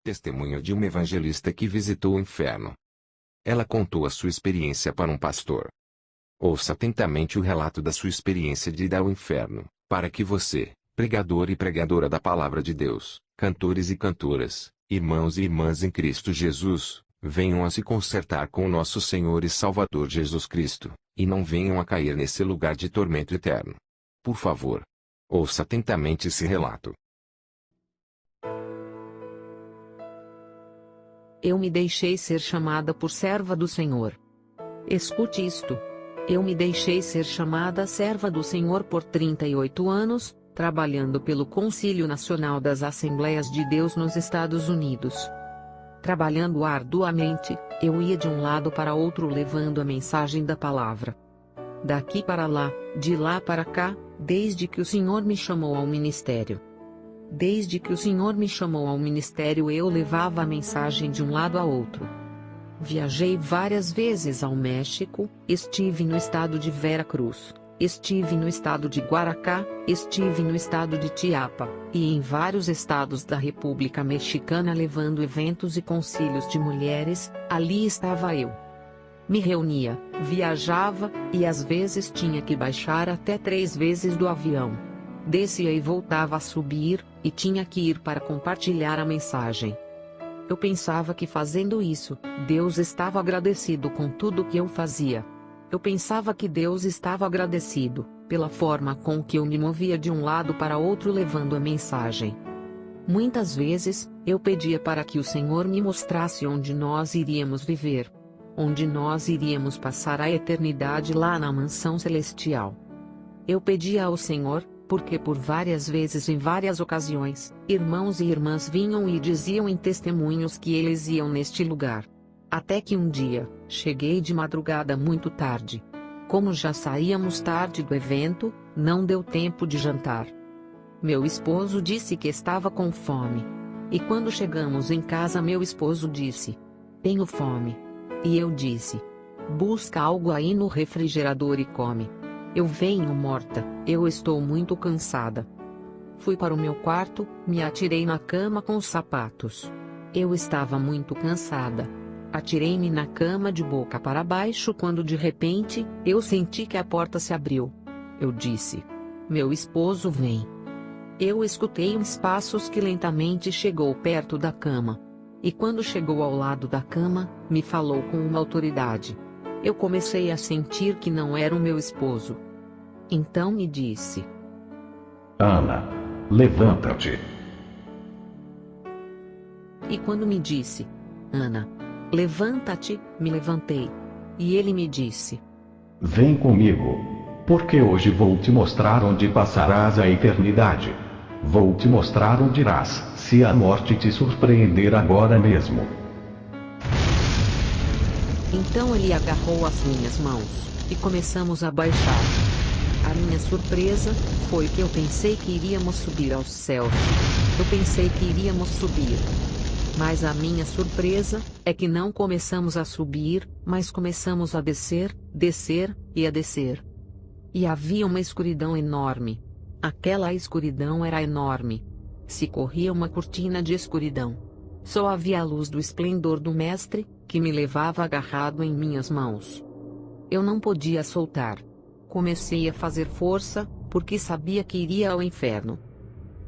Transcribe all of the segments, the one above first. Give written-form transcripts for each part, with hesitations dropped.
Testemunho de uma evangelista que visitou o inferno. Ela contou a sua experiência para um pastor. Ouça atentamente o relato da sua experiência de ir ao inferno, para que você, pregador e pregadora da palavra de Deus, cantores e cantoras, irmãos e irmãs em Cristo Jesus, venham a se consertar com o nosso Senhor e Salvador Jesus Cristo, e não venham a cair nesse lugar de tormento eterno. Por favor, ouça atentamente esse relato. Eu me deixei ser chamada por serva do Senhor. Escute isto. Eu me deixei ser chamada serva do Senhor por 38 anos, trabalhando pelo Concílio Nacional das Assembleias de Deus nos Estados Unidos. Trabalhando arduamente, eu ia de um lado para outro levando a mensagem da palavra. Daqui para lá, de lá para cá, desde que o Senhor me chamou ao ministério. Desde que o Senhor me chamou ao ministério eu levava a mensagem de um lado a outro. Viajei várias vezes ao México, estive no estado de Veracruz, estive no estado de Guaracá, estive no estado de Chiapas, e em vários estados da República Mexicana levando eventos e concílios de mulheres, ali estava eu. Me reunia, viajava, e às vezes tinha que baixar até 3 vezes do avião. Descia e voltava a subir, e tinha que ir para compartilhar a mensagem. Eu pensava que fazendo isso, Deus estava agradecido com tudo que eu fazia. Eu pensava que Deus estava agradecido, pela forma com que eu me movia de um lado para outro levando a mensagem. Muitas vezes, eu pedia para que o Senhor me mostrasse onde nós iríamos viver. Onde nós iríamos passar a eternidade lá na mansão celestial. Eu pedia ao Senhor, porque por várias vezes em várias ocasiões, irmãos e irmãs vinham e diziam em testemunhos que eles iam neste lugar. Até que um dia, cheguei de madrugada muito tarde. Como já saíamos tarde do evento, não deu tempo de jantar. Meu esposo disse que estava com fome. E quando chegamos em casa meu esposo disse: "Tenho fome." E eu disse: "Busca algo aí no refrigerador e come." Eu venho morta, eu estou muito cansada. Fui para o meu quarto, me atirei na cama com os sapatos. Eu estava muito cansada. Atirei-me na cama de boca para baixo quando de repente, eu senti que a porta se abriu. Eu disse: "Meu esposo vem." Eu escutei uns passos que lentamente chegou perto da cama. E quando chegou ao lado da cama, me falou com uma autoridade. Eu comecei a sentir que não era o meu esposo. Então me disse: "Ana, levanta-te." E quando me disse: "Ana, levanta-te", me levantei. E ele me disse: "Vem comigo, porque hoje vou te mostrar onde passarás a eternidade. Vou te mostrar onde irás, se a morte te surpreender agora mesmo." Então ele agarrou as minhas mãos, e começamos a baixar. A minha surpresa, foi que eu pensei que iríamos subir aos céus. Eu pensei que iríamos subir. Mas a minha surpresa, é que não começamos a subir, mas começamos a descer, descer, e a descer. E havia uma escuridão enorme. Aquela escuridão era enorme. Se corria uma cortina de escuridão. Só havia a luz do esplendor do Mestre, que me levava agarrado em minhas mãos. Eu não podia soltar. Comecei a fazer força, porque sabia que iria ao inferno.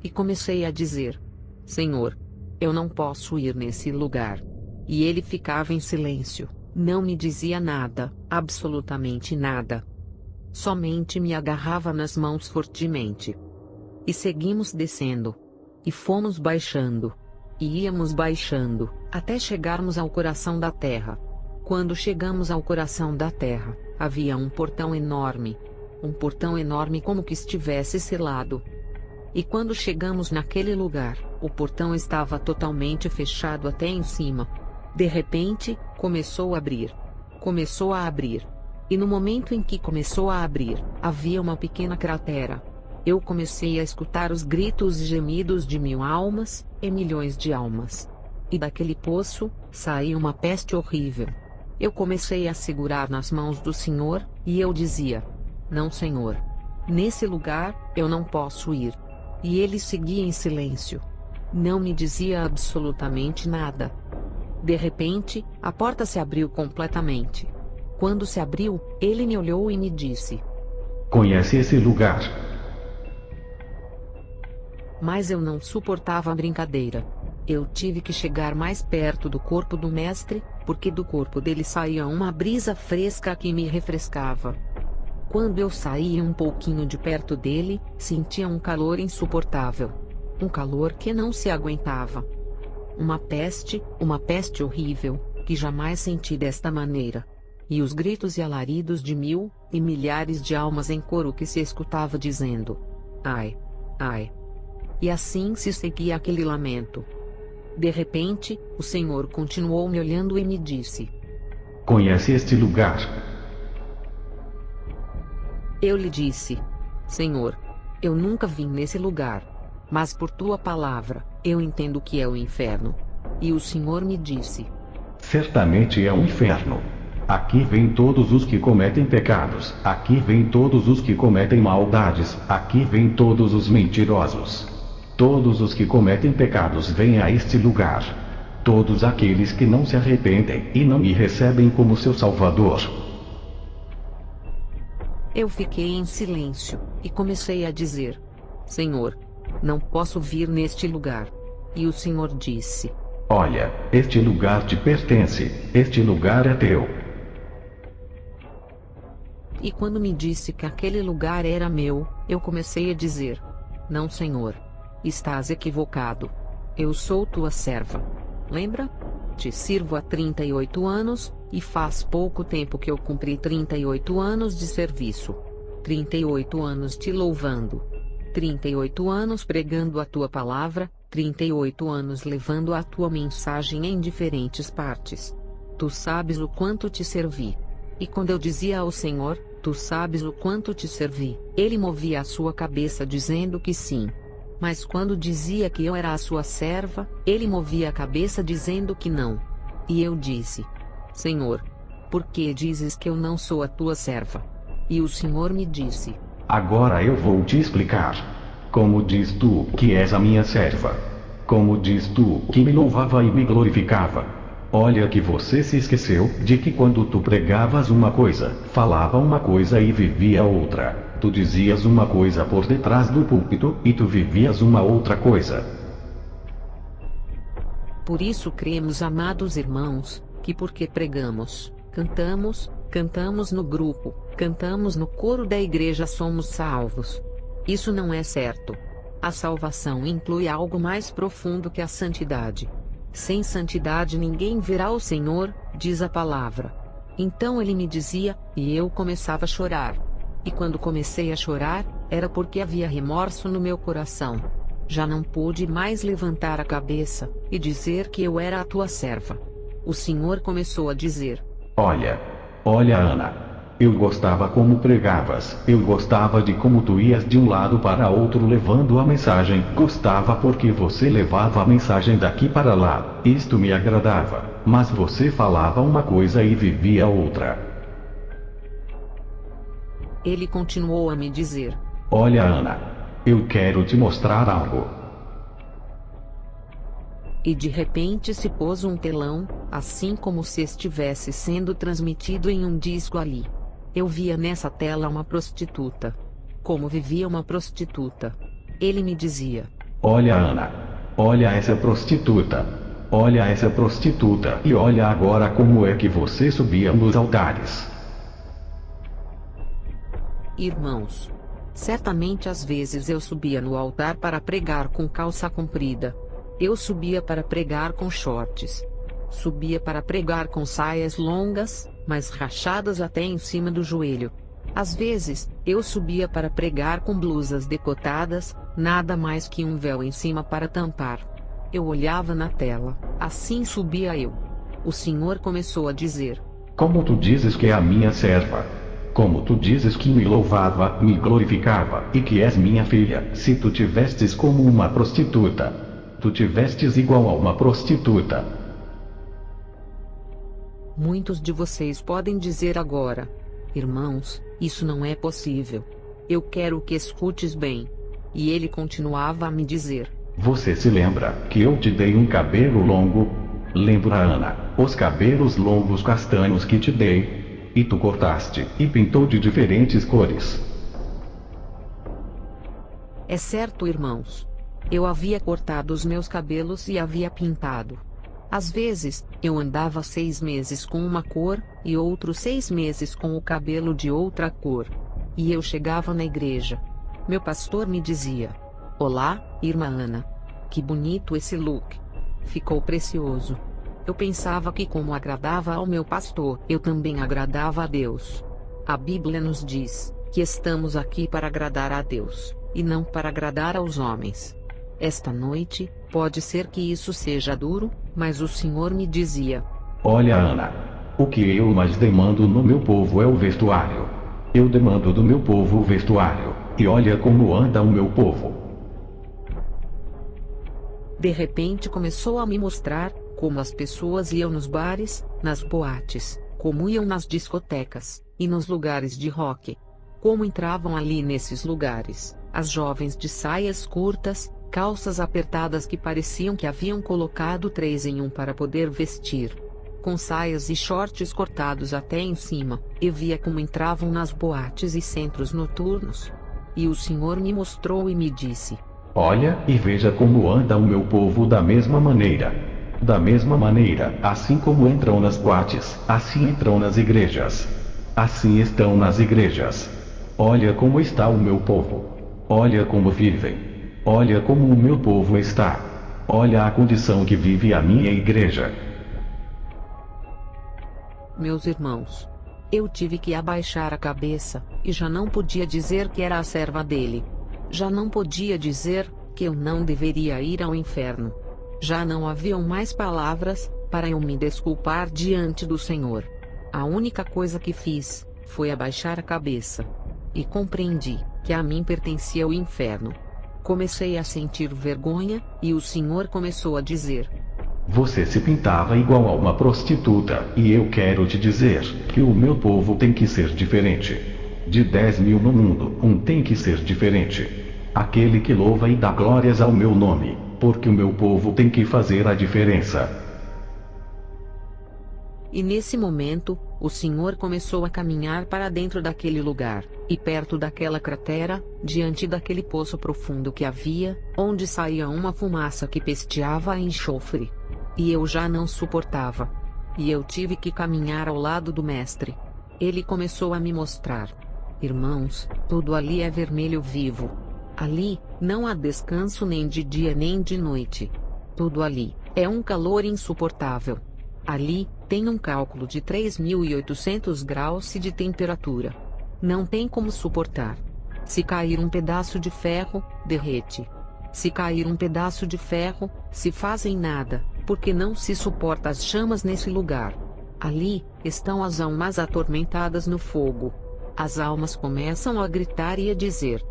E comecei a dizer: "Senhor, eu não posso ir nesse lugar." E ele ficava em silêncio, não me dizia nada, absolutamente nada. Somente me agarrava nas mãos fortemente. E seguimos descendo. E fomos baixando. E íamos baixando, até chegarmos ao coração da terra. Quando chegamos ao coração da terra, havia um portão enorme. Um portão enorme como que estivesse selado. E quando chegamos naquele lugar, o portão estava totalmente fechado até em cima. De repente, começou a abrir. Começou a abrir. E no momento em que começou a abrir, havia uma pequena cratera. Eu comecei a escutar os gritos e gemidos de 1000 almas, e milhões de almas. E daquele poço, saiu uma peste horrível. Eu comecei a segurar nas mãos do Senhor, e eu dizia: "Não, Senhor. Nesse lugar, eu não posso ir." E ele seguia em silêncio. Não me dizia absolutamente nada. De repente, a porta se abriu completamente. Quando se abriu, ele me olhou e me disse: Conhece esse lugar? Mas eu não suportava a brincadeira. Eu tive que chegar mais perto do corpo do mestre, porque do corpo dele saía uma brisa fresca que me refrescava. Quando eu saía um pouquinho de perto dele, sentia um calor insuportável. Um calor que não se aguentava. Uma peste horrível, que jamais senti desta maneira. E os gritos e alaridos de mil e milhares de almas em coro que se escutava dizendo: ai, ai. E assim se seguia aquele lamento. De repente, o Senhor continuou me olhando e me disse: Conhece este lugar? Eu lhe disse: Senhor, eu nunca vim nesse lugar. Mas por tua palavra, eu entendo que é o inferno. E o Senhor me disse: Certamente é o inferno. Aqui vêm todos os que cometem pecados, aqui vêm todos os que cometem maldades, aqui vêm todos os mentirosos. Todos os que cometem pecados vêm a este lugar. Todos aqueles que não se arrependem e não me recebem como seu Salvador. Eu fiquei em silêncio, e comecei a dizer: Senhor, não posso vir neste lugar. E o Senhor disse: Olha, este lugar te pertence, este lugar é teu. E quando me disse que aquele lugar era meu, eu comecei a dizer: Não, Senhor. Estás equivocado. Eu sou tua serva. Lembra? Te sirvo há 38 anos, e faz pouco tempo que eu cumpri 38 anos de serviço. 38 anos te louvando. 38 anos pregando a tua palavra, 38 anos levando a tua mensagem em diferentes partes. Tu sabes o quanto te servi. E quando eu dizia ao Senhor: Tu sabes o quanto te servi, ele movia a sua cabeça dizendo que sim. Mas quando dizia que eu era a sua serva, ele movia a cabeça dizendo que não. E eu disse: Senhor, por que dizes que eu não sou a tua serva? E o Senhor me disse: Agora eu vou te explicar. Como diz tu que és a minha serva? Como diz tu que me louvava e me glorificava? Olha que você se esqueceu de que quando tu pregavas uma coisa, falava uma coisa e vivia outra. Tu dizias uma coisa por detrás do púlpito e tu vivias uma outra coisa. Por isso cremos, amados irmãos, que porque pregamos, cantamos no grupo, cantamos no coro da igreja, somos salvos. Isso não é certo. A salvação inclui algo mais profundo que a santidade. Sem santidade ninguém verá o Senhor, diz a palavra. Então ele me dizia, e eu começava a chorar. E quando comecei a chorar, era porque havia remorso no meu coração. Já não pude mais levantar a cabeça e dizer que eu era a tua serva. O Senhor começou a dizer: Olha, Ana. Eu gostava como pregavas, eu gostava de como tu ias de um lado para outro levando a mensagem, gostava porque você levava a mensagem daqui para lá, isto me agradava, mas você falava uma coisa e vivia outra. Ele continuou a me dizer: Olha, Ana, eu quero te mostrar algo. E de repente se pôs um telão, assim como se estivesse sendo transmitido em um disco ali. Eu via nessa tela uma prostituta. Como vivia uma prostituta. Ele me dizia: Olha, Ana, olha essa prostituta. Olha essa prostituta e olha agora como é que você subia nos altares. Irmãos, certamente às vezes eu subia no altar para pregar com calça comprida. Eu subia para pregar com shorts. Subia para pregar com saias longas, mas rachadas até em cima do joelho. Às vezes, eu subia para pregar com blusas decotadas, nada mais que um véu em cima para tampar. Eu olhava na tela, assim subia eu. O Senhor começou a dizer: Como tu dizes que é a minha serva? Como tu dizes que me louvava, me glorificava, e que és minha filha, se tu te vestes como uma prostituta? Tu te vestes igual a uma prostituta. Muitos de vocês podem dizer agora: irmãos, isso não é possível. Eu quero que escutes bem. E ele continuava a me dizer: Você se lembra que eu te dei um cabelo longo? Lembra, Ana, os cabelos longos castanhos que te dei? E tu cortaste e pintou de diferentes cores. É certo, irmãos. Eu havia cortado os meus cabelos e havia pintado. Às vezes, eu andava 6 meses com uma cor, e outros 6 meses com o cabelo de outra cor. E eu chegava na igreja. Meu pastor me dizia: "Olá, irmã Ana. Que bonito esse look. Ficou precioso." Eu pensava que, como agradava ao meu pastor, eu também agradava a Deus. A Bíblia nos diz que estamos aqui para agradar a Deus, e não para agradar aos homens. Esta noite, pode ser que isso seja duro, mas o Senhor me dizia: Olha, Ana, o que eu mais demando no meu povo é o vestuário. Eu demando do meu povo o vestuário, e olha como anda o meu povo. De repente começou a me mostrar como as pessoas iam nos bares, nas boates, como iam nas discotecas, e nos lugares de rock. Como entravam ali nesses lugares, as jovens de saias curtas, calças apertadas que pareciam que haviam colocado 3 em 1 para poder vestir. Com saias e shorts cortados até em cima, e via como entravam nas boates e centros noturnos. E o Senhor me mostrou e me disse: Olha e veja como anda o meu povo da mesma maneira. Da mesma maneira, assim como entram nas boates, assim entram nas igrejas. Assim estão nas igrejas. Olha como está o meu povo. Olha como vivem. Olha como o meu povo está. Olha a condição que vive a minha igreja. Meus irmãos, eu tive que abaixar a cabeça, e já não podia dizer que era a serva dele. Já não podia dizer que eu não deveria ir ao inferno. Já não haviam mais palavras para eu me desculpar diante do Senhor. A única coisa que fiz foi abaixar a cabeça. E compreendi que a mim pertencia o inferno. Comecei a sentir vergonha, e o Senhor começou a dizer: Você se pintava igual a uma prostituta, e eu quero te dizer que o meu povo tem que ser diferente. De 10.000 no mundo, um tem que ser diferente. Aquele que louva e dá glórias ao meu nome, porque o meu povo tem que fazer a diferença. E nesse momento, o Senhor começou a caminhar para dentro daquele lugar, e perto daquela cratera, diante daquele poço profundo que havia, onde saía uma fumaça que pesteava a enxofre. E eu já não suportava. E eu tive que caminhar ao lado do mestre. Ele começou a me mostrar: Irmãos, tudo ali é vermelho vivo. Ali, não há descanso nem de dia nem de noite. Tudo ali é um calor insuportável. Ali, tem um cálculo de 3.800 graus de temperatura. Não tem como suportar. Se cair um pedaço de ferro, derrete. Se cair um pedaço de ferro, se fazem nada, porque não se suporta as chamas nesse lugar. Ali, estão as almas atormentadas no fogo. As almas começam a gritar e a dizer: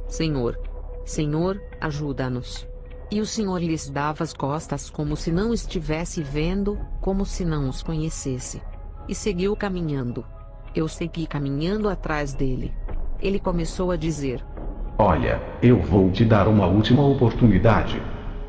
Senhor, Senhor, ajuda-nos. E o Senhor lhes dava as costas como se não estivesse vendo, como se não os conhecesse. E seguiu caminhando. Eu segui caminhando atrás dele. Ele começou a dizer: Olha, eu vou te dar uma última oportunidade.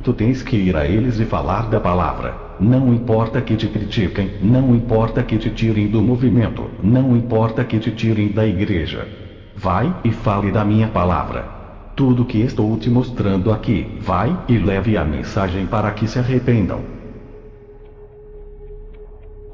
Tu tens que ir a eles e falar da palavra. Não importa que te critiquem, não importa que te tirem do movimento, não importa que te tirem da igreja. Vai e fale da minha palavra. Tudo que estou te mostrando aqui, vai e leve a mensagem para que se arrependam.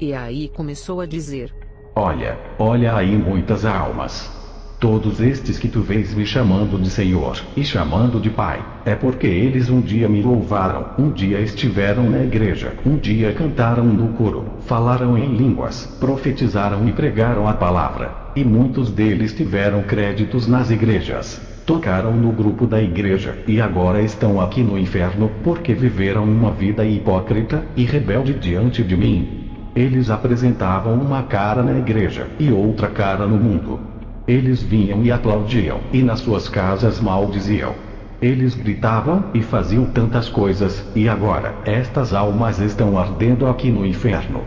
E aí começou a dizer: Olha, olha aí muitas almas. Todos estes que tu vês me chamando de Senhor, e chamando de Pai, é porque eles um dia me louvaram, um dia estiveram na igreja, um dia cantaram no coro, falaram em línguas, profetizaram e pregaram a palavra, e muitos deles tiveram créditos nas igrejas, tocaram no grupo da igreja, e agora estão aqui no inferno, porque viveram uma vida hipócrita e rebelde diante de mim. Eles apresentavam uma cara na igreja, e outra cara no mundo. Eles vinham e aplaudiam, e nas suas casas maldiziam. Eles gritavam e faziam tantas coisas, e agora, estas almas estão ardendo aqui no inferno.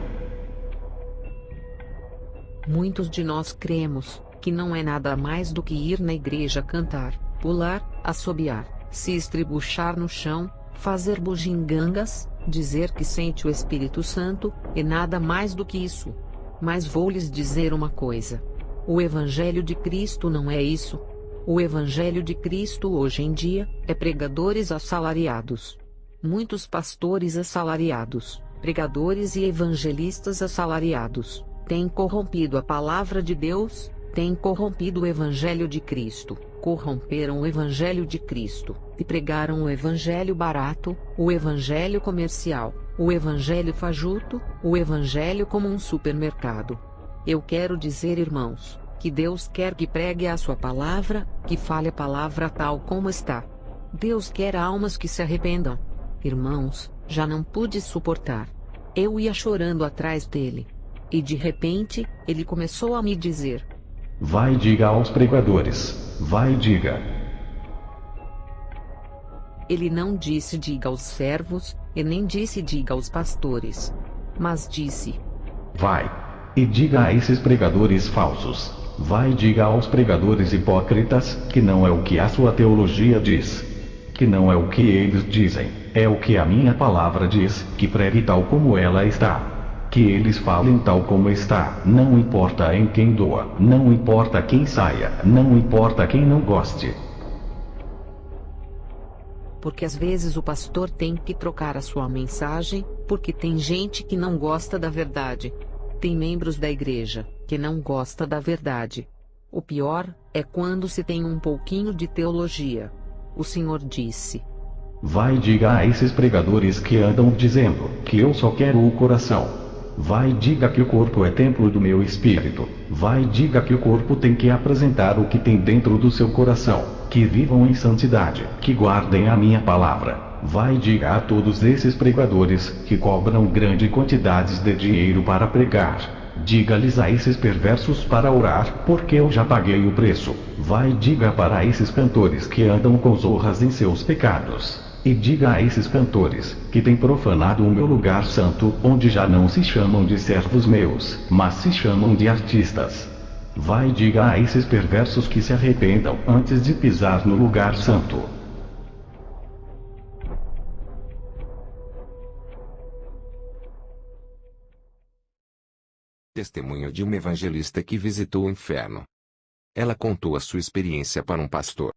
Muitos de nós cremos que não é nada mais do que ir na igreja cantar, pular, assobiar, se estribuchar no chão, fazer bugigangas, dizer que sente o Espírito Santo, e nada mais do que isso. Mas vou lhes dizer uma coisa. O Evangelho de Cristo não é isso. O Evangelho de Cristo hoje em dia, é pregadores assalariados. Muitos pastores assalariados, pregadores e evangelistas assalariados, têm corrompido a palavra de Deus, têm corrompido o Evangelho de Cristo, corromperam o Evangelho de Cristo, e pregaram o Evangelho barato, o Evangelho comercial, o Evangelho fajuto, o Evangelho como um supermercado. Eu quero dizer, irmãos, que Deus quer que pregue a sua palavra, que fale a palavra tal como está. Deus quer almas que se arrependam. Irmãos, já não pude suportar. Eu ia chorando atrás dele. E de repente, ele começou a me dizer: vai, diga aos pregadores. Vai, diga. Ele não disse diga aos servos, e nem disse diga aos pastores. Mas disse: vai, e diga a esses pregadores falsos. Vai, diga aos pregadores hipócritas, que não é o que a sua teologia diz. Que não é o que eles dizem, é o que a minha palavra diz, que pregue tal como ela está. Que eles falem tal como está, não importa em quem doa, não importa quem saia, não importa quem não goste. Porque às vezes o pastor tem que trocar a sua mensagem, porque tem gente que não gosta da verdade. Tem membros da igreja que não gosta da verdade. O pior é quando se tem um pouquinho de teologia. O Senhor disse: vai, diga a esses pregadores que andam dizendo que eu só quero o coração. Vai, diga que o corpo é templo do meu espírito. Vai, diga que o corpo tem que apresentar o que tem dentro do seu coração. Que vivam em santidade, que guardem a minha palavra. Vai, diga a todos esses pregadores que cobram grandes quantidades de dinheiro para pregar. Diga-lhes a esses perversos para orar, porque eu já paguei o preço. Vai, diga para esses cantores que andam com zorras em seus pecados. E diga a esses cantores que têm profanado o meu lugar santo, onde já não se chamam de servos meus, mas se chamam de artistas. Vai, diga a esses perversos que se arrependam antes de pisar no lugar santo. Testemunho de uma evangelista que visitou o inferno. Ela contou a sua experiência para um pastor.